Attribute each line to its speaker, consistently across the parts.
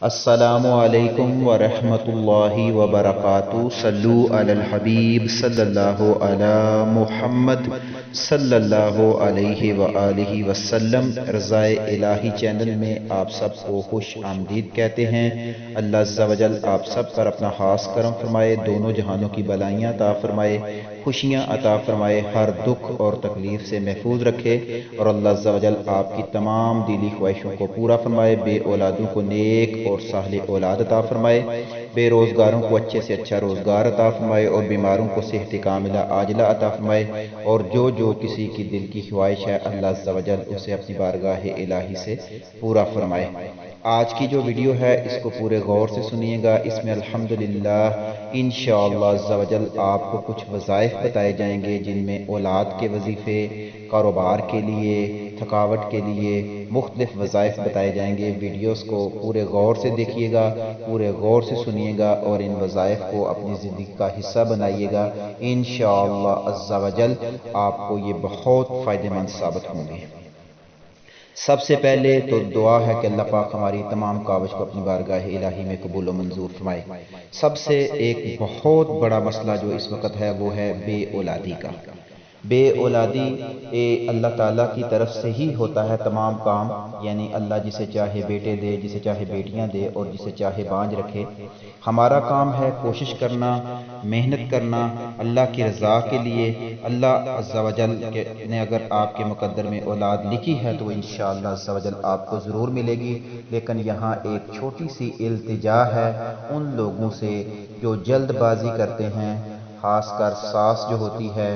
Speaker 1: السلام علیکم ورحمۃ اللہ وبرکاتہ۔ صلو علی الحبیب صلی اللہ علی محمد صلی اللہ علیہ وآلہ وسلم۔ رضائے الہی چینل میں آپ سب کو خوش آمدید کہتے ہیں۔ اللہ عز و جل آپ سب پر اپنا خاص کرم فرمائے، دونوں جہانوں کی بلائیاں عطا فرمائے، خوشیاں عطا فرمائے، ہر دکھ اور تکلیف سے محفوظ رکھے، اور اللہ عز و جل آپ کی تمام دلی خواہشوں کو پورا فرمائے، بے اولادوں کو نیک اور صالح اولاد عطا فرمائے، بے روزگاروں کو اچھے سے اچھا روزگار عطا فرمائے، اور بیماروں کو صحت کاملہ عاجلہ عطا فرمائے، اور جو کسی کی دل کی خواہش ہے اللہ عز و جل اسے اپنی بارگاہ الہی سے پورا فرمائے۔ آج کی جو ویڈیو ہے اس کو پورے غور سے سنیے گا۔ اس میں الحمدللہ انشاءاللہ عز و جل آپ کو کچھ وظائف بتائے جائیں گے، جن میں اولاد کے وظیفے، کاروبار کے لیے، تھکاوٹ کے لیے مختلف وظائف بتائے جائیں گے۔ ویڈیوز کو پورے غور سے دیکھیے گا، پورے غور سے سنیے گا، اور ان وظائف کو اپنی زندگی کا حصہ بنائیے گا۔ انشاءاللہ عز و جل آپ کو یہ بہت فائدہ مند ثابت ہوں گے۔ سب سے پہلے تو دعا ہے کہ اللہ پاک ہماری تمام کاوش کو اپنی بارگاہ الہی میں قبول و منظور فرمائے۔ سب سے ایک بہت بڑا مسئلہ جو اس وقت ہے وہ ہے بے اولادی کا۔ بے اولادی اللہ تعالیٰ کی طرف سے ہی ہوتا ہے تمام کام، یعنی اللہ جسے چاہے بیٹے دے، جسے چاہے بیٹیاں دے، اور جسے چاہے بانجھ رکھے۔ ہمارا کام ہے کوشش کرنا، محنت کرنا اللہ کی رضا کے لیے۔ اللہ عز و جل نے اگر آپ کے مقدر میں اولاد لکھی ہے تو انشاءاللہ عز و جل آپ کو ضرور ملے گی، لیکن یہاں ایک چھوٹی سی التجا ہے ان لوگوں سے جو جلد بازی کرتے ہیں، خاص کر ساس جو ہوتی ہے،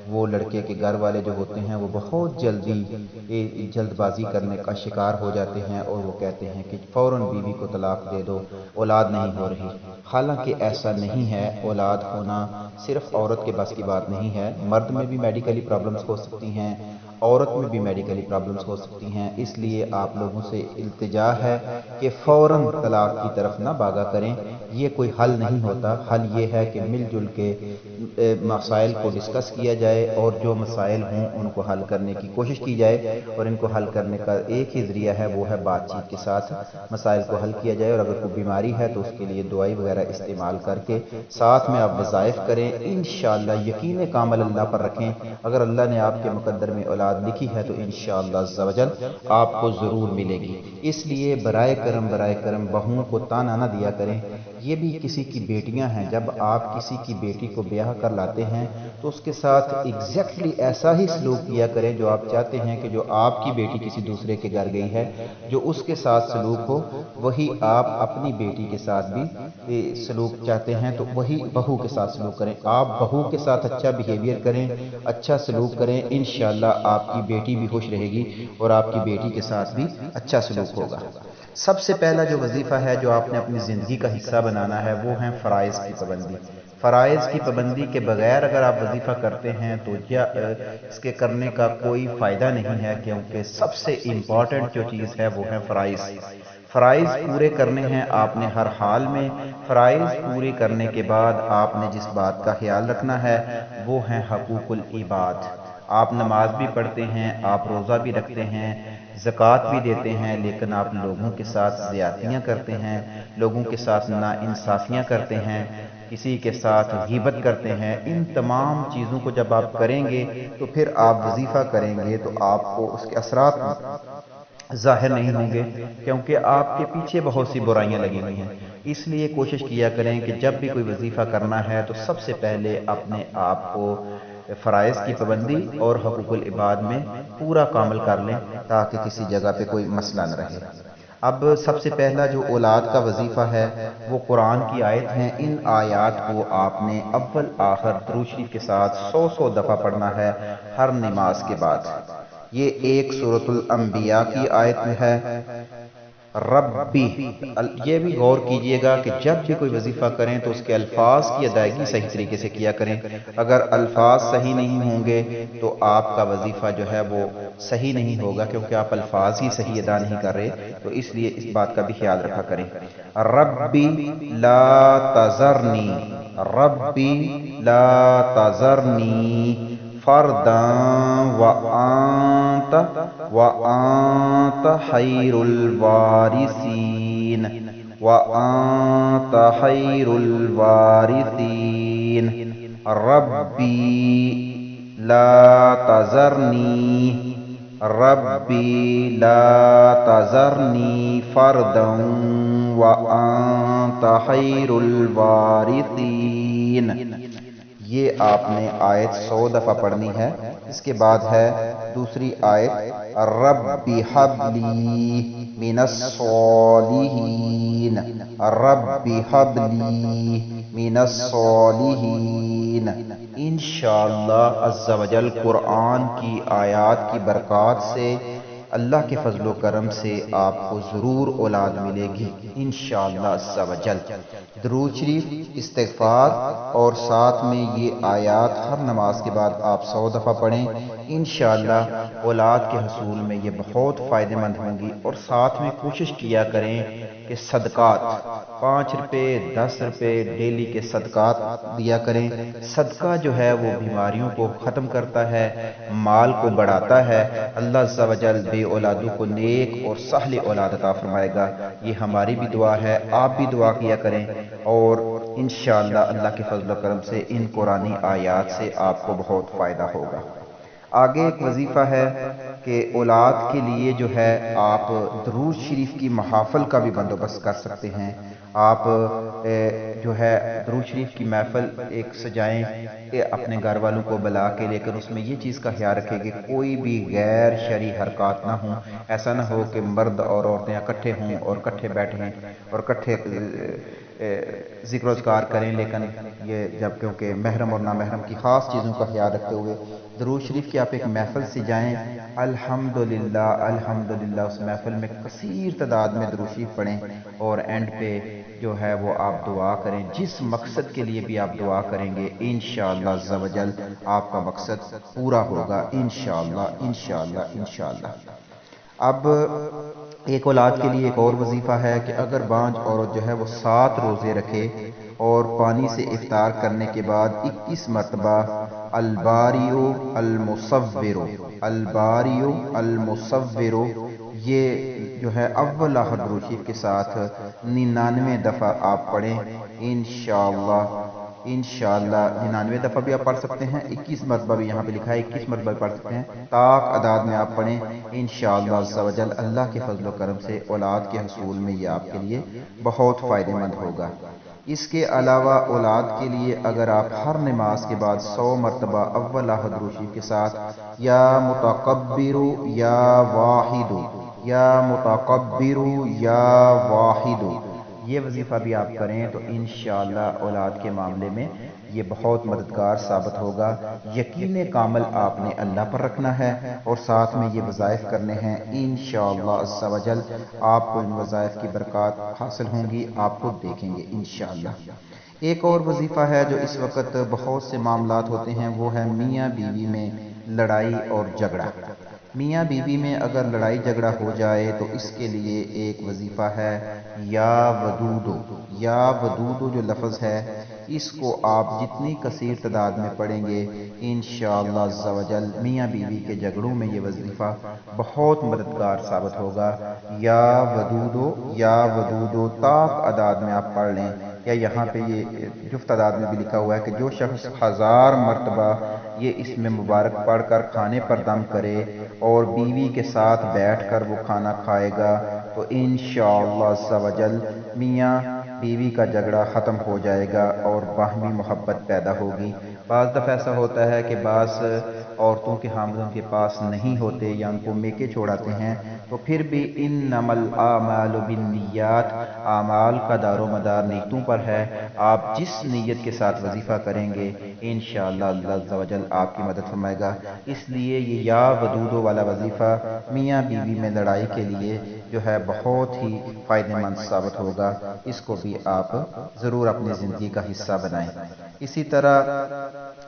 Speaker 1: وہ لڑکے کے گھر والے جو ہوتے ہیں وہ بہت جلد بازی کرنے کا شکار ہو جاتے ہیں، اور وہ کہتے ہیں کہ فوراً بیوی کو طلاق دے دو، اولاد نہیں ہو رہی۔ حالانکہ ایسا نہیں ہے، اولاد ہونا صرف عورت کے بس کی بات نہیں ہے، مرد میں بھی میڈیکلی پرابلمز ہو سکتی ہیں، عورت میں بھی میڈیکلی پرابلمز ہو سکتی ہیں۔ اس لیے آپ لوگوں سے التجا ہے کہ فوراً طلاق کی طرف نہ بھاگا کریں، یہ کوئی حل نہیں ہوتا۔ حل یہ ہے کہ مل جل کے مسائل کو ڈسکس کیا جائے، اور جو مسائل ہوں ان کو حل کرنے کی کوشش کی جائے، اور ان کو حل کرنے کا ایک ہی ذریعہ ہے، وہ ہے بات چیت کے ساتھ مسائل کو حل کیا جائے۔ اور اگر کوئی بیماری ہے تو اس کے لیے دوائی وغیرہ استعمال کر کے ساتھ میں آپ وظائف کریں۔ انشاءاللہ یقین کامل اللہ پر رکھیں، اگر اللہ نے آپ کے مقدر میں اولاد لکھی ہے تو انشاءاللہ عز و جل آپ کو ضرور ملے گی۔ اس لیے برائے کرم بہوؤں کو تانا نہ دیا کریں، یہ بھی کسی کی بیٹیاں ہیں۔ جب آپ کسی کی بیٹی کو بیاہ کر لاتے ہیں تو اس کے ساتھ ایگزیکٹلی ایسا ہی سلوک کیا کریں جو آپ چاہتے ہیں کہ جو آپ کی بیٹی کسی دوسرے کے گھر گئی ہے، جو اس کے ساتھ سلوک ہو وہی آپ اپنی بیٹی کے ساتھ بھی سلوک چاہتے ہیں تو وہی بہو کے ساتھ سلوک کریں۔ آپ بہو کے ساتھ اچھا بیہیویئر کریں، اچھا سلوک کریں، انشاءاللہ آپ کی بیٹی بھی خوش رہے گی اور آپ کی بیٹی کے ساتھ بھی اچھا سلوک ہوگا۔ سب سے پہلا جو وظیفہ ہے جو آپ نے اپنی زندگی کا حصہ بنانا ہے وہ ہے فرائض کی پابندی۔ فرائض کی پابندی کے بغیر اگر آپ وظیفہ کرتے ہیں تو اس کے کرنے کا کوئی فائدہ نہیں ہے، کیونکہ سب سے امپورٹنٹ جو چیز ہے وہ ہے فرائض۔ فرائض پورے کرنے ہیں آپ نے ہر حال میں۔ فرائض پورے کرنے کے بعد آپ نے جس بات کا خیال رکھنا ہے وہ ہے حقوق العباد۔ آپ نماز بھی پڑھتے ہیں، آپ روزہ بھی رکھتے ہیں، زکوٰۃ بھی دیتے ہیں، لیکن آپ لوگوں کے ساتھ زیادتیاں کرتے ہیں، لوگوں کے ساتھ ناانصافیاں کرتے ہیں، کسی کے ساتھ غیبت کرتے ہیں۔ ان تمام چیزوں کو جب آپ کریں گے تو پھر آپ وظیفہ کریں گے تو آپ کو اس کے اثرات ظاہر نہیں ہوں گے، کیونکہ آپ کے پیچھے بہت سی برائیاں لگی ہوئی ہیں۔ اس لیے کوشش کیا کریں کہ جب بھی کوئی وظیفہ کرنا ہے تو سب سے پہلے اپنے آپ کو فرائض کی پابندی اور حقوق العباد میں پورا کامل کر لیں تاکہ کسی جگہ پہ کوئی مسئلہ نہ رہے۔ اب سب سے پہلا جو اولاد کا وظیفہ ہے وہ قرآن کی آیت ہیں۔ ان آیات کو آپ نے اول آخر درود شریف کے ساتھ 100 دفعہ پڑھنا ہے ہر نماز کے بعد۔ یہ ایک سورۃ الانبیاء کی آیت میں ہے، ربی۔ یہ بھی غور کیجئے گا کہ جب بھی کوئی وظیفہ کریں تو اس کے الفاظ کی ادائیگی صحیح طریقے سے کیا کریں۔ اگر الفاظ صحیح نہیں ہوں گے تو آپ کا وظیفہ جو ہے وہ صحیح نہیں ہوگا، کیونکہ آپ الفاظ ہی صحیح ادا نہیں کر رہے، تو اس لیے اس بات کا بھی خیال رکھا کریں۔ ربی لا تذرنی، ربی لا تذرنی فرداً وانت خیر الوارثین۔ وأنت خير الوارثين ربي لا تذرني ربي لا تذرني فردا وأنت خير الوارثين۔ یہ آپ نے آیت 100 دفعہ پڑھنی ہے۔ اس کے بعد ہے دوسری آیت رب ہب لی من الصالحین رب ہب لی من الصالحین۔ انشاءاللہ عز و جل قرآن کی آیات کی برکات سے اللہ کے فضل و کرم سے آپ کو ضرور اولاد ملے گی انشاءاللہ عز و جل۔ درود شریف، استغفار اور ساتھ میں یہ آیات ہر نماز کے بعد آپ 100 دفعہ پڑھیں، انشاءاللہ اولاد کے حصول میں یہ بہت فائدہ مند ہوں گی۔ اور ساتھ میں کوشش کیا کریں کہ صدقات 5 روپے 10 روپے ڈیلی کے صدقات دیا کریں۔ صدقہ جو ہے وہ بیماریوں کو ختم کرتا ہے، مال کو بڑھاتا ہے۔ اللہ عز و جل بے اولادوں کو نیک اور صالح اولاد عطا فرمائے گا۔ یہ ہماری بھی دعا ہے، آپ بھی دعا کیا کریں اور انشاءاللہ اللہ کے فضل و کرم سے ان قرآنی آیات سے آپ کو بہت فائدہ ہوگا۔ آگے ایک وظیفہ ہے کہ اولاد کے لیے جو ہے آپ درود شریف کی محافل کا بھی بندوبست کر سکتے ہیں۔ آپ جو ہے درود شریف کی محفل ایک سجائیں کہ اپنے گھر والوں کو بلا کے، لیکن اس میں یہ چیز کا خیال رکھیں کہ کوئی بھی غیر شرعی حرکات نہ ہوں۔ ایسا نہ ہو کہ مرد اور عورتیں اکٹھے ہوں اور اکٹھے بیٹھیں اور اکٹھے ذکر و اذکار کریں، لیکن یہ جب کیونکہ محرم اور نامحرم کی خاص چیزوں کا خیال رکھتے ہوئے درود شریف کی آپ ایک محفل سے جائیں، الحمدللہ الحمدللہ اس محفل میں کثیر تعداد میں درود شریف پڑھیں اور اینڈ پہ جو ہے وہ آپ دعا کریں۔ جس مقصد کے لیے بھی آپ دعا کریں گے انشاءاللہ عز و جل آپ کا مقصد پورا ہوگا انشاءاللہ انشاءاللہ انشاءاللہ۔ اب ایک اولاد کے لیے ایک اور وظیفہ ہے کہ اگر بانج عورت جو ہے وہ 7 روزے رکھے اور پانی سے افطار کرنے کے بعد 21 مرتبہ الباریو المصورو الباریو المصورو یہ جو ہے اول آخر درود شریف کے ساتھ 99 دفعہ آپ پڑھیں انشاءاللہ انشاءاللہ۔ 99 دفعہ بھی آپ پڑھ سکتے ہیں، 21 مرتبہ بھی یہاں پہ لکھا ہے 21 مرتبہ بھی پڑھ سکتے ہیں، طاق عداد میں آپ پڑھیں انشاءاللہ عز و جل۔ اللہ کے فضل و کرم سے اولاد کے حصول میں یہ آپ کے لیے بہت فائدہ مند ہوگا۔ اس کے علاوہ اولاد کے لیے اگر آپ ہر نماز کے بعد 100 مرتبہ اول آخر درود شریف کے ساتھ یا متکبر یا واحد یا متکبر یا واحد یہ وظیفہ بھی آپ کریں تو انشاءاللہ اولاد کے معاملے میں یہ بہت مددگار ثابت ہوگا۔ یقین کامل آپ نے اللہ پر رکھنا ہے اور ساتھ میں یہ وظائف کرنے ہیں انشاءاللہ عز و جل۔ آپ کو ان وظائف کی برکات حاصل ہوں گی، آپ خود دیکھیں گے انشاءاللہ۔ ایک اور وظیفہ ہے جو اس وقت بہت سے معاملات ہوتے ہیں، وہ ہے میاں بیوی میں لڑائی اور جھگڑا۔ میاں بیوی میں اگر لڑائی جھگڑا ہو جائے تو اس کے لیے ایک وظیفہ ہے یا ودودو۔ یا ودودو جو لفظ ہے اس کو آپ جتنی کثیر تعداد میں پڑھیں گے انشاءاللہ عز و جل میاں بیوی کے جھگڑوں میں یہ وظیفہ بہت مددگار ثابت ہوگا۔ یا ودودو طاق عداد میں آپ پڑھ لیں، یا یہاں پہ یہ جفت تعداد میں بھی لکھا ہوا ہے کہ جو شخص 1000 مرتبہ یہ اس میں مبارک پڑھ کر کھانے پر دم کرے اور بیوی کے ساتھ بیٹھ کر وہ کھانا کھائے گا تو انشاءاللہ عز و جل میاں بیوی کا جھگڑا ختم ہو جائے گا اور باہمی محبت پیدا ہوگی۔ بعض دفعہ ایسا ہوتا ہے کہ بعض عورتوں کے حاملوں کے پاس نہیں ہوتے یا ان کو میکے چھوڑاتے ہیں، تو پھر بھی انما الاعمال بالنیات، اعمال کا دار و مدار نیتوں پر ہے۔ آپ جس نیت کے ساتھ وظیفہ کریں گے انشاءاللہ اللہ عز و جل آپ کی مدد فرمائے گا۔ اس لیے یہ یا ودودو والا وظیفہ میاں بیوی میں لڑائی کے لیے جو ہے بہت ہی فائدہ مند ثابت ہوگا، اس کو بھی آپ ضرور اپنی زندگی کا حصہ بنائیں۔ اسی طرح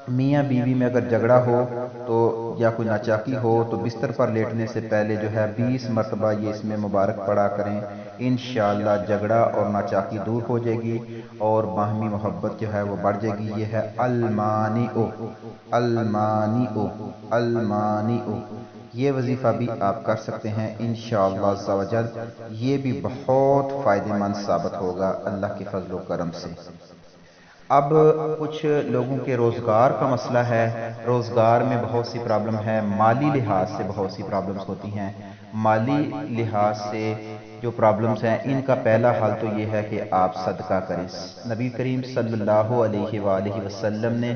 Speaker 1: میاں بیوی میں اگر جھگڑا ہو تو یا کوئی ناچاکی ہو تو بستر پر لیٹنے سے پہلے جو ہے 20 مرتبہ یہ اس میں مبارک پڑھا کریں انشاءاللہ جھگڑا اور ناچاکی دور ہو جائے گی اور باہمی محبت جو ہے وہ بڑھ جائے گی۔ یہ ہے المانعو المانعو المانعو یہ وظیفہ بھی آپ کر سکتے ہیں انشاءاللہ عز و جل، یہ بھی بہت فائدہ مند ثابت ہوگا اللہ کے فضل و کرم سے۔ اب کچھ لوگوں کے روزگار کا مسئلہ ہے، روزگار میں بہت سی پرابلم ہے، مالی لحاظ سے بہت سی پرابلمز ہوتی ہیں۔ مالی لحاظ سے جو پرابلمز ہیں ان کا پہلا حل تو یہ ہے کہ آپ صدقہ کریں۔ نبی کریم صلی اللہ علیہ وآلہ وسلم نے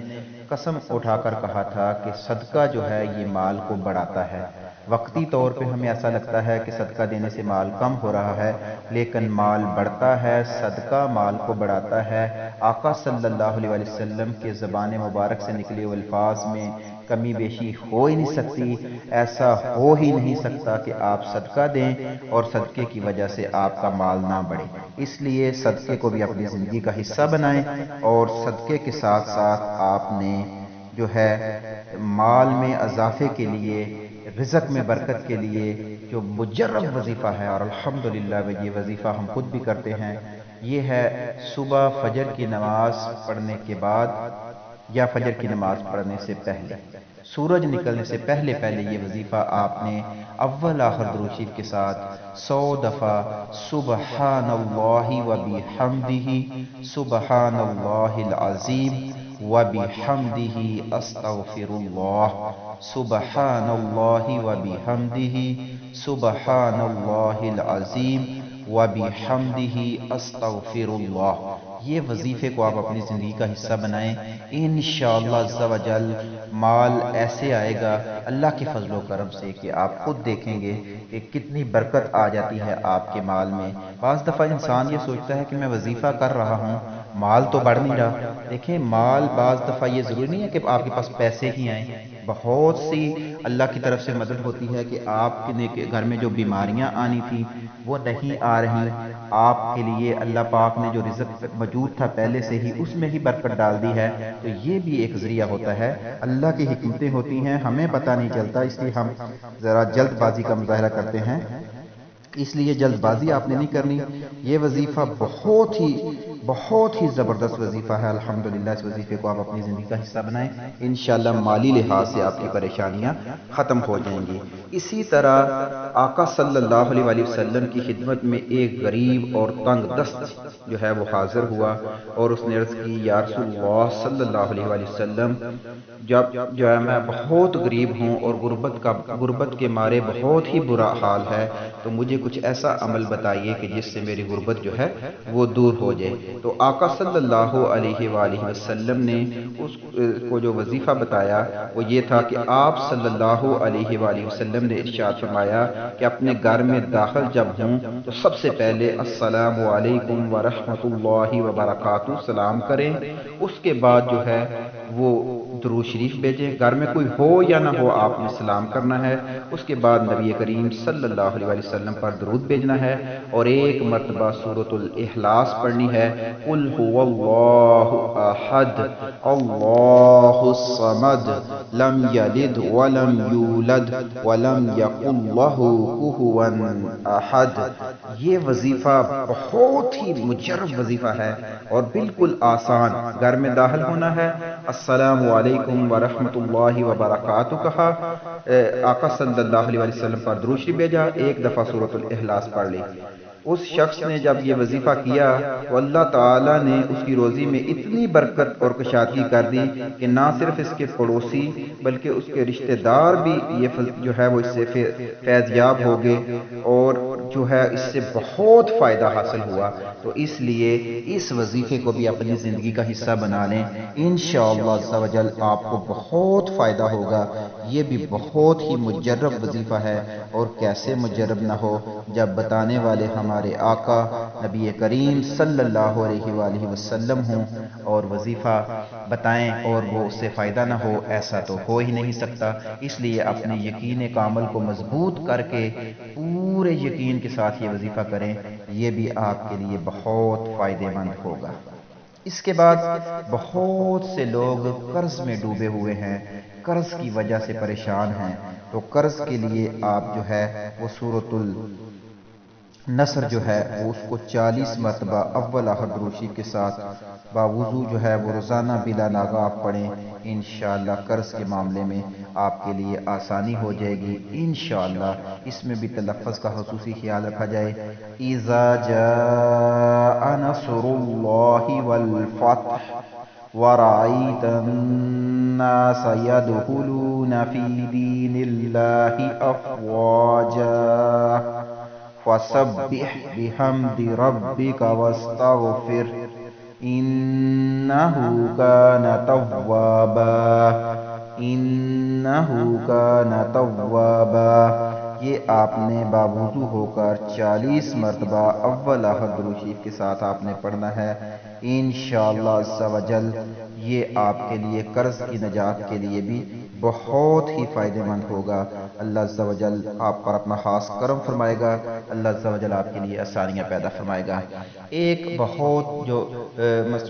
Speaker 1: قسم اٹھا کر کہا تھا کہ صدقہ جو ہے یہ مال کو بڑھاتا ہے۔ وقتی طور پہ ہمیں ایسا لگتا ہے کہ صدقہ دینے سے مال کم ہو رہا ہے، لیکن مال بڑھتا ہے، صدقہ مال کو بڑھاتا ہے۔ آقا صلی اللہ علیہ وسلم کے زبان مبارک سے نکلے ہوئے الفاظ میں کمی بیشی ہو ہی نہیں سکتی، ایسا ہو ہی نہیں سکتا کہ آپ صدقہ دیں اور صدقے کی وجہ سے آپ کا مال نہ بڑھے۔ اس لیے صدقے کو بھی اپنی زندگی کا حصہ بنائیں، اور صدقے کے ساتھ ساتھ آپ نے جو ہے مال میں اضافے کے لیے، رزق میں برکت کے لیے جو مجرب وظیفہ ہے، اور الحمدللہ یہ وظیفہ ہم خود بھی کرتے ہیں، یہ ہے صبح فجر کی نماز پڑھنے کے بعد یا فجر کی نماز پڑھنے سے پہلے، سورج نکلنے سے پہلے یہ وظیفہ آپ نے اول آخر درود شریف کے ساتھ 100 دفعہ سبحان اللہ و بحمدہ، سبحان اللہ العظیم و بحمدہ استغفر اللہ، سبحان اللہ و بحمدہ، سبحان اللہ العظیم و بحمدہ استغفر اللہ۔ یہ وظیفے کو آپ اپنی زندگی کا حصہ بنائیں، انشاءاللہ عز و جل مال ایسے آئے گا اللہ کے فضل و کرم سے کہ آپ خود دیکھیں گے کہ کتنی برکت آ جاتی ہے آپ کے مال میں۔ بعض دفعہ انسان یہ سوچتا ہے کہ میں وظیفہ کر رہا ہوں، مال تو بڑھ نہیں رہا۔ دیکھیں مال بعض دفعہ یہ ضروری نہیں ہے کہ آپ کے پاس پیسے ہی آئیں، بہت سی اللہ کی طرف سے مدد ہوتی ہے کہ آپ کے گھر میں جو بیماریاں آنی تھی وہ نہیں آ رہی، آپ کے لیے اللہ پاک نے جو رزق موجود تھا پہلے سے ہی اس میں ہی برکت ڈال دی ہے، تو یہ بھی ایک ذریعہ ہوتا ہے۔ اللہ کی حکمتیں ہوتی ہیں، ہمیں پتہ نہیں چلتا، اس لیے ہم ذرا جلد بازی کا مظاہرہ کرتے ہیں، اس لیے جلد بازی آپ نے نہیں کرنی۔ یہ وظیفہ بہت ہی زبردست وظیفہ ہے، الحمدللہ اس وظیفے کو آپ اپنی زندگی کا حصہ بنائیں، انشاءاللہ مالی لحاظ سے آپ کی پریشانیاں ختم ہو جائیں گی۔ اسی طرح آقا صلی اللہ علیہ وسلم کی خدمت میں ایک غریب اور تنگ دست جو ہے وہ حاضر ہوا، اور اس نے عرض کی یا رسول اللہ صلی اللہ علیہ وسلم، جب جو ہے میں بہت غریب ہوں اور غربت کے مارے بہت ہی برا حال ہے، تو مجھے کچھ ایسا عمل بتائیے کہ جس سے میری غربت جو ہے وہ دور ہو جائے۔ تو آقا صلی اللہ علیہ وآلہ وسلم نے اس کو جو وظیفہ بتایا وہ یہ تھا کہ آپ صلی اللہ علیہ وآلہ وسلم نے ارشاد فرمایا کہ اپنے گھر میں داخل جب ہوں تو سب سے پہلے السلام علیکم ورحمۃ اللہ وبرکاتہ سلام کریں، اس کے بعد جو ہے وہ درود شریف بھیجیں، گھر میں کوئی ہو یا نہ ہو آپ نے سلام کرنا ہے، اس کے بعد نبی کریم صلی اللہ علیہ وسلم پر درود بھیجنا ہے، اور ایک مرتبہ سورۃ الاخلاص پڑھنی ہے، قل هو اللہ احد اللہ الصمد لم یلد ولم یولد ولم یکن لہ کفوا احد۔ یہ وظیفہ بہت ہی مجرب وظیفہ ہے اور بالکل آسان۔ گھر میں داخل ہونا ہے، السلام علیکم ورحمۃ اللہ وبرکاتہ کہا، آقا صلی اللہ علیہ وسلم پر درود شریف بھیجا، ایک دفعہ سورۃ الاخلاص پڑھ لی۔ اس شخص نے جب یہ وظیفہ کیا تو اللہ تعالیٰ نے اس کی روزی میں اتنی برکت اور کشادگی کر دی کہ نہ صرف اس کے پڑوسی بلکہ اس کے رشتہ دار بھی یہ جو ہے وہ اس سے فیض یاب ہو گئے، اور جو ہے اس سے بہت فائدہ حاصل ہوا۔ تو اس لیے اس وظیفے کو بھی اپنی زندگی کا حصہ بنا لیں، انشاءاللہ عز و جل آپ کو بہت فائدہ ہوگا۔ یہ بھی بہت ہی مجرب وظیفہ ہے، اور کیسے مجرب نہ ہو جب بتانے والے ہمارے آقا نبی کریم صلی اللہ علیہ وآلہ وسلم ہوں اور وظیفہ بتائیں اور وہ اس سے فائدہ نہ ہو، ایسا تو ہو ہی نہیں سکتا۔ اس لیے اپنے یقین کامل کو مضبوط کر کے پورے یقین کے ساتھ یہ وظیفہ کریں، یہ بھی آپ کے لیے بہت فائدہ مند ہوگا۔ اس کے بعد بہت سے لوگ قرض میں ڈوبے ہوئے ہیں، قرض کی وجہ سے پریشان ہیں، تو قرض کے لیے آپ جو ہے وہ سورۃ النصر جو ہے وہ اس کو 40 مرتبہ اول آخر درود شریف کے ساتھ باوضو جو ہے وہ روزانہ بلا ناغہ آپ پڑھیں، انشاءاللہ قرض کے معاملے میں آپ کے لیے آسانی ہو جائے گی انشاءاللہ۔ اس میں بھی تلفظ کا خصوصی خیال رکھا جائے، اذا جاء نصر اللہ والفتح ورأيت الناس يدخلون في دين الله أفواجا فسبح بحمد ربك واستغفر إنه كان توابا إنه كان توابا۔ یہ آپ نے باوضو ہو کر 40 مرتبہ اول احد درود شریف کے ساتھ آپ نے پڑھنا ہے انشاءاللہ عز و جل۔ یہ آپ کے لیے قرض کی نجات کے لیے بھی بہت ہی فائدہ مند ہوگا۔ اللہ عز و جل آپ پر اپنا خاص کرم فرمائے گا، اللہ عز و جل آپ کے لیے آسانیاں پیدا فرمائے گا۔ ایک بہت جو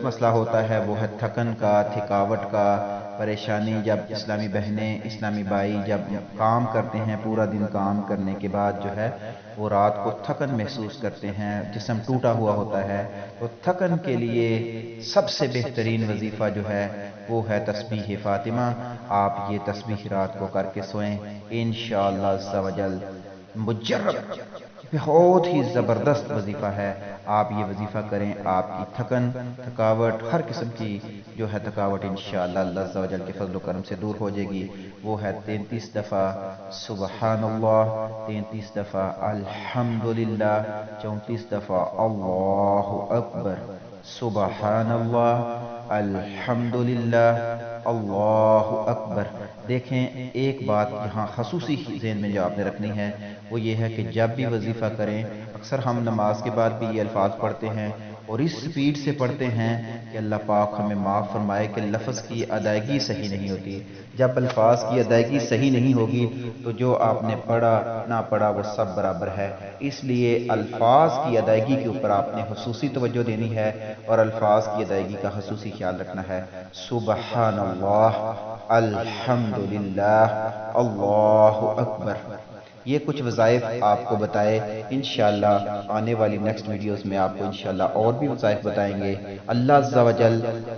Speaker 1: مسئلہ ہوتا ہے وہ ہے تھکن کا، تھکاوٹ کا، پریشانی۔ جب اسلامی بہنیں، اسلامی بھائی جب کام کرتے ہیں، پورا دن کام کرنے کے بعد جو ہے وہ رات کو تھکن محسوس کرتے ہیں، جسم ٹوٹا ہوا ہوتا ہے، تو تھکن کے لیے سب سے بہترین وظیفہ جو ہے وہ ہے تسبیح فاطمہ۔ آپ یہ تسبیح رات کو کر کے سوئیں انشاءاللہ عز و جل۔ مجرب بہت ہی زبردست وظیفہ ہے، آپ یہ وظیفہ کریں، آپ کی تھکن، تھکاوٹ، ہر قسم کی جو ہے تھکاوٹ انشاءاللہ اللہ عز و جل کے فضل و کرم سے دور ہو جائے گی۔ وہ ہے 33 دفعہ سبحان اللہ، 33 دفعہ الحمدللہ، 34 دفعہ اللہ اکبر، سبحان اللہ، الحمدللہ، اللہ اکبر۔ دیکھیں ایک بات یہاں خصوصی ذہن میں جو آپ نے رکھنی ہے وہ یہ ہے کہ جب بھی وظیفہ کریں، اکثر ہم نماز کے بعد بھی یہ الفاظ پڑھتے ہیں اور اس سپیڈ سے پڑھتے ہیں کہ اللہ پاک ہمیں معاف فرمائے کہ لفظ کی ادائیگی صحیح نہیں ہوتی۔ جب الفاظ کی ادائیگی صحیح نہیں ہوگی تو جو آپ نے پڑھا نہ پڑھا وہ سب برابر ہے۔ اس لیے الفاظ کی ادائیگی کے اوپر آپ نے خصوصی توجہ دینی ہے اور الفاظ کی ادائیگی کا خصوصی خیال رکھنا ہے۔ سبحان اللہ، الحمدللہ، اللہ اکبر۔ یہ کچھ وظائف آپ کو بتائے، انشاءاللہ آنے والی نیکسٹ ویڈیوز میں آپ کو انشاءاللہ اور بھی وظائف بتائیں گے۔ اللہ عز و جل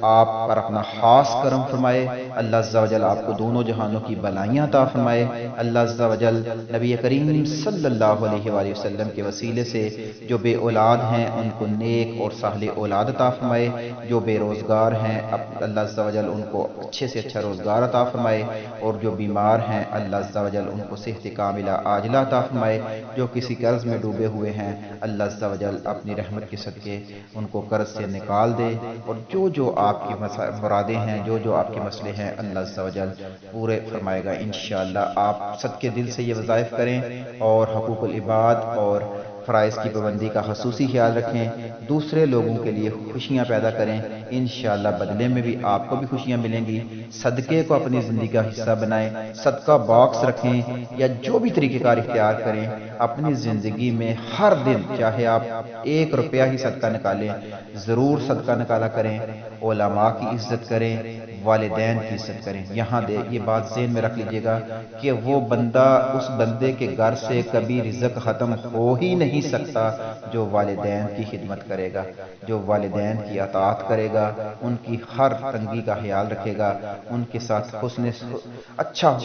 Speaker 1: آپ پر اپنا خاص کرم فرمائے، اللہ عز و جل آپ کو دونوں جہانوں کی بلائیاں عطا فرمائے، اللہ عز و جل نبی کریم صلی اللہ علیہ وآلہ وسلم کے وسیلے سے جو بے اولاد ہیں ان کو نیک اور صالح اولاد عطا فرمائے، جو بے روزگار ہیں اللہ عز و جل ان کو اچھے سے اچھا روزگار عطا فرمائے، اور جو بیمار ہیں اللہ عز و جل ان کو صحت کاملہ عاجلہ عطا فرمائے، جو کسی قرض میں ڈوبے ہوئے ہیں اللہ عز و جل اپنی رحمت کے صدقے ان کو قرض سے نکال دے، اور جو آپ کی مرادیں ہیں، جو آپ کے مسئلے ہیں اللہ عز و جل پورے فرمائے گا انشاءاللہ۔ آپ صدقے دل سے یہ وظائف کریں اور حقوق العباد اور فرائض کی پابندی کا خصوصی خیال رکھیں، دوسرے لوگوں کے لیے خوشیاں پیدا کریں، انشاءاللہ بدلے میں بھی آپ کو بھی خوشیاں ملیں گی۔ صدقے کو اپنی زندگی کا حصہ بنائیں، صدقہ باکس رکھیں یا جو بھی طریقہ کار اختیار کریں، اپنی زندگی میں ہر دن چاہے آپ 1 روپیہ ہی صدقہ نکالیں، ضرور صدقہ نکالا کریں، علماء کی عزت کریں، والدین کی عزت کریں۔ یہاں یہ بات ذہن میں رکھ لیجئے گا کہ وہ بندہ اس بندے کے گھر سے کبھی رزق ختم ہو ہی نہیں سکتا جو والدین کی خدمت کرے گا، جو والدین کی اطاعت کرے گا، ان کی ہر تنگی کا خیال رکھے گا، ان کے ساتھ اچھا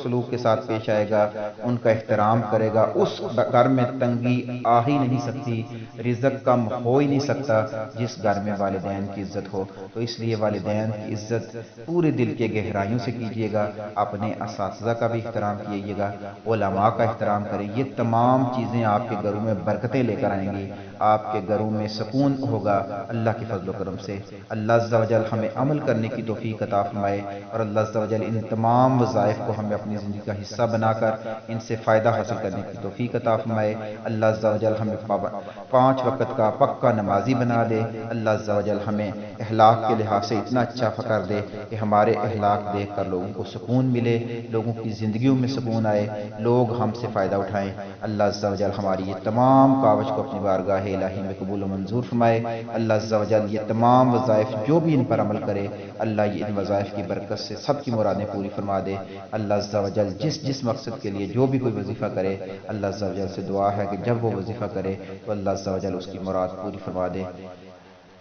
Speaker 1: سلوک کے ساتھ پیش آئے گا، ان کا احترام کرے گا، اس گھر میں تنگی آ ہی نہیں سکتی، رزق کم ہو ہی نہیں سکتا جس گھر میں والدین کی عزت ہو۔ تو اس لیے والدین کی عزت پورے دل کے گہرائیوں سے کیجیے گا، اپنے اساتذہ کا بھی احترام کیجیے گا، علماء کا احترام کریں۔ یہ تمام چیزیں آپ کے گھروں میں برکتیں لے کر آئیں گی، آپ کے گھروں میں سکون ہوگا اللہ کے فضل و کرم سے۔ اللہ عز و جل ہمیں عمل کرنے کی توفیق عطا فرمائے، اور اللہ عز و جل ان تمام وظائف کو ہمیں اپنی زندگی کا حصہ بنا کر ان سے فائدہ حاصل کرنے کی توفیق عطا فرمائے۔ اللہ عز و جل ہمیں 5 وقت کا پکا نمازی بنا دے، اللہ عز و جل ہمیں اخلاق کے لحاظ سے اتنا اچھا فقر دے کہ ہمارے اخلاق دیکھ کر لوگوں کو سکون ملے، لوگوں کی زندگیوں میں سکون آئے، لوگ ہم سے فائدہ اٹھائیں۔ اللہ عز و جل ہماری یہ تمام کاوش کو اپنی بارگاہ الہی میں قبول و منظور فرمائے۔ اللہ عز و جل یہ تمام وظائف جو بھی ان پر عمل کرے، اللہ یہ ان وظائف کی برکت سے سب کی مرادیں پوری فرما دے۔ اللہ عز و جل جس مقصد کے لیے جو بھی کوئی وظیفہ کرے، اللہ عز و جل سے دعا ہے کہ جب وہ وظیفہ کرے تو اللہ عز و جل اس کی مراد پوری فرما دے۔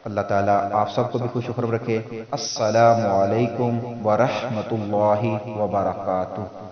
Speaker 1: اللہ تعالیٰ آپ سب کو بھی خوش و خرم رکھے۔ السلام علیکم ورحمۃ اللہ وبرکاتہ۔